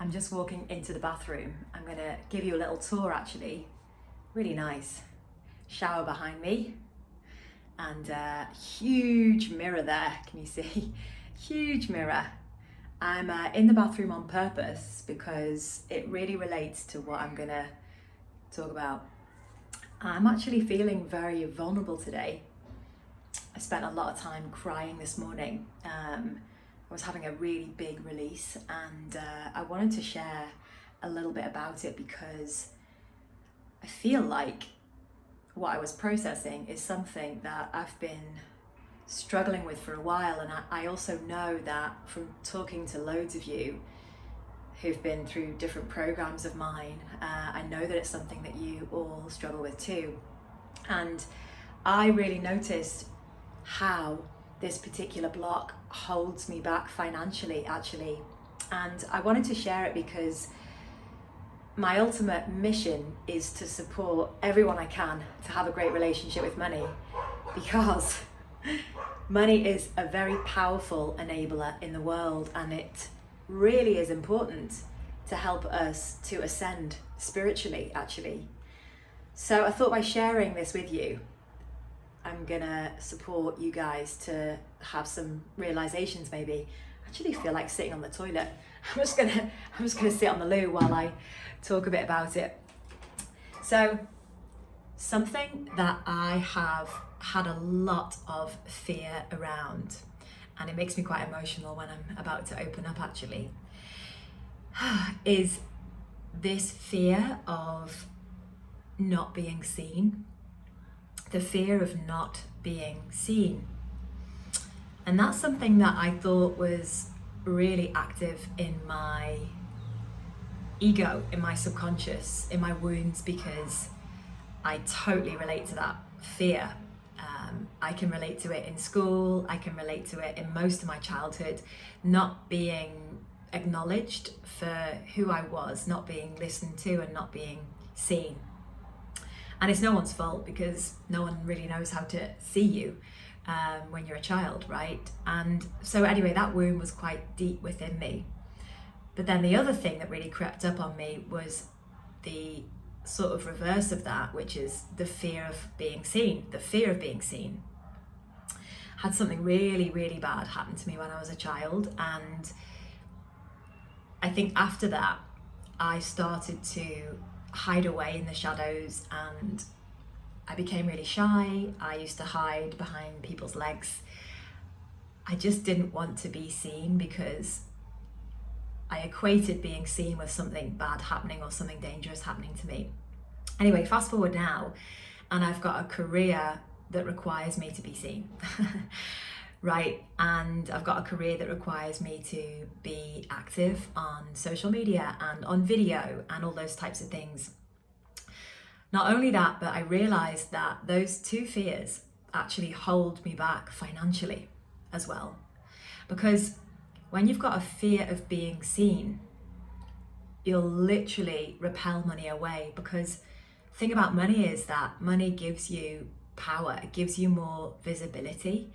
I'm just walking into the bathroom. I'm gonna give you a little tour actually. Really nice. Shower behind me and a huge mirror there. Can you see? Huge mirror. I'm in the bathroom on purpose because it really relates to what I'm gonna talk about. I'm actually feeling very vulnerable today. I spent a lot of time crying this morning. I was having a really big release and I wanted to share a little bit about it because I feel like what I was processing is something that I've been struggling with for a while, and I also know that from talking to loads of you who've been through different programs of mine, I know that it's something that you all struggle with too. And I really noticed how this particular block holds me back financially actually, and I wanted to share it because my ultimate mission is to support everyone I can to have a great relationship with money, because money is a very powerful enabler in the world, and it really is important to help us to ascend spiritually actually. So I thought by sharing this with you, I'm gonna support you guys to have some realizations maybe. I actually feel like sitting on the toilet. I'm just gonna sit on the loo while I talk a bit about it. So something that I have had a lot of fear around, and it makes me quite emotional when I'm about to open up actually, is this fear of not being seen. The fear of not being seen. And that's something that I thought was really active in my ego, in my subconscious, in my wounds, because I totally relate to that fear. I can relate to it in school, I can relate to it in most of my childhood, not being acknowledged for who I was, not being listened to and not being seen. And it's no one's fault because no one really knows how to see you when you're a child, right? And so anyway, that wound was quite deep within me. But then the other thing that really crept up on me was the sort of reverse of that, which is the fear of being seen. The fear of being seen. Had something really, really bad happen to me when I was a child. And I think after that, I started to hide away in the shadows, and I became really shy. I used to hide behind people's legs. I just didn't want to be seen because I equated being seen with something bad happening or something dangerous happening to me. Anyway, fast forward now, and I've got a career that requires me to be seen. Right, and I've got a career that requires me to be active on social media and on video and all those types of things. Not only that, but I realized that those two fears actually hold me back financially as well. Because when you've got a fear of being seen, you'll literally repel money away, because the thing about money is that money gives you power, it gives you more visibility.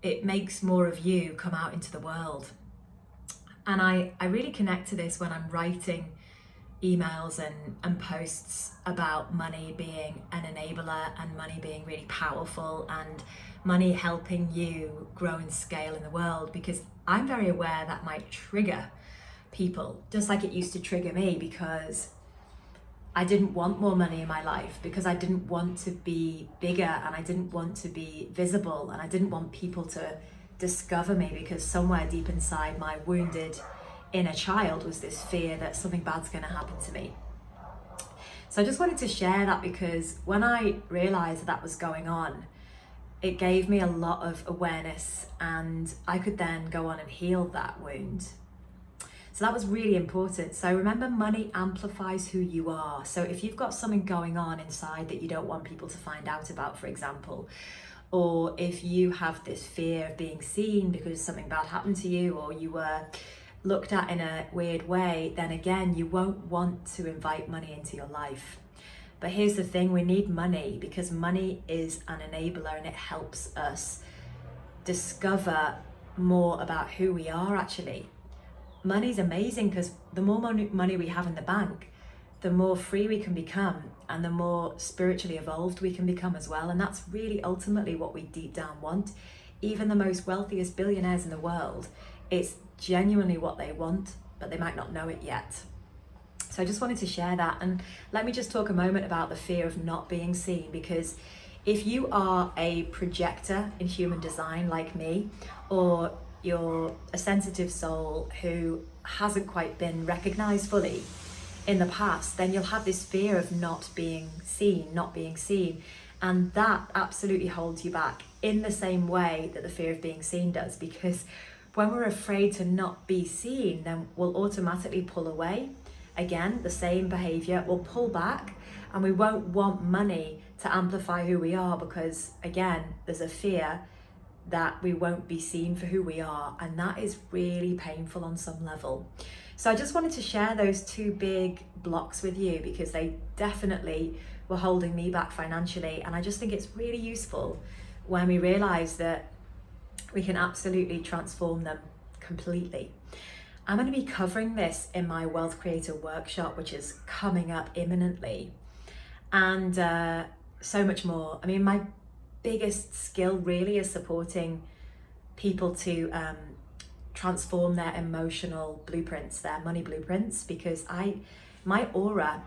It makes more of you come out into the world. And I really connect to this when I'm writing emails and posts about money being an enabler and money being really powerful and money helping you grow and scale in the world, because I'm very aware that might trigger people, just like it used to trigger me, because I didn't want more money in my life, because I didn't want to be bigger and I didn't want to be visible and I didn't want people to discover me, because somewhere deep inside my wounded inner child was this fear that something bad's going to happen to me. So I just wanted to share that, because when I realized that was going on, it gave me a lot of awareness and I could then go on and heal that wound. So that was really important. So remember, money amplifies who you are. So if you've got something going on inside that you don't want people to find out about, for example, or if you have this fear of being seen because something bad happened to you, or you were looked at in a weird way, then again, you won't want to invite money into your life. But here's the thing, we need money because money is an enabler and it helps us discover more about who we are actually. money's amazing because the more money we have in the bank, the more free we can become and the more spiritually evolved we can become as well. And that's really ultimately what we deep down want. Even the most wealthiest billionaires in the world, it's genuinely what they want, but they might not know it yet. So I just wanted to share that. And let me just talk a moment about the fear of not being seen, because if you are a projector in human design like me, or you're a sensitive soul who hasn't quite been recognized fully in the past, then you'll have this fear of not being seen, not being seen. And that absolutely holds you back in the same way that the fear of being seen does, because when we're afraid to not be seen, then we'll automatically pull away. Again, the same behavior, we'll pull back, and we won't want money to amplify who we are, because again, there's a fear that we won't be seen for who we are, and that is really painful on some level. So I just wanted to share those two big blocks with you because they definitely were holding me back financially, and I just think it's really useful when we realize that we can absolutely transform them completely. I'm going to be covering this in my Wealth Creator workshop, which is coming up imminently, and so much more. I mean, my biggest skill really is supporting people to transform their emotional blueprints, their money blueprints, because my aura,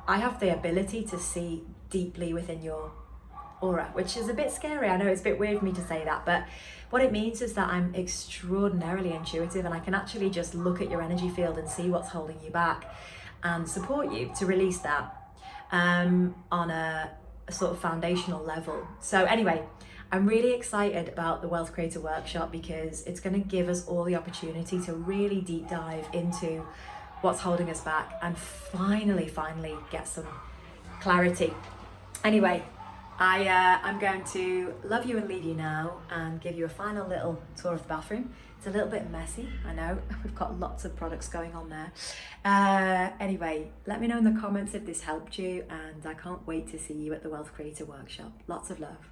I have the ability to see deeply within your aura, which is a bit scary. I know it's a bit weird for me to say that, but what it means is that I'm extraordinarily intuitive, and I can actually just look at your energy field and see what's holding you back and support you to release that on a sort of foundational level. So anyway, I'm really excited about the Wealth Creator Workshop because it's going to give us all the opportunity to really deep dive into what's holding us back and finally get some clarity. Anyway, I'm going to love you and leave you now and give you a final little tour of the bathroom. It's a little bit messy, I know. We've got lots of products going on there. Anyway, let me know in the comments if this helped you, and I can't wait to see you at the Wealth Creator Workshop. Lots of love.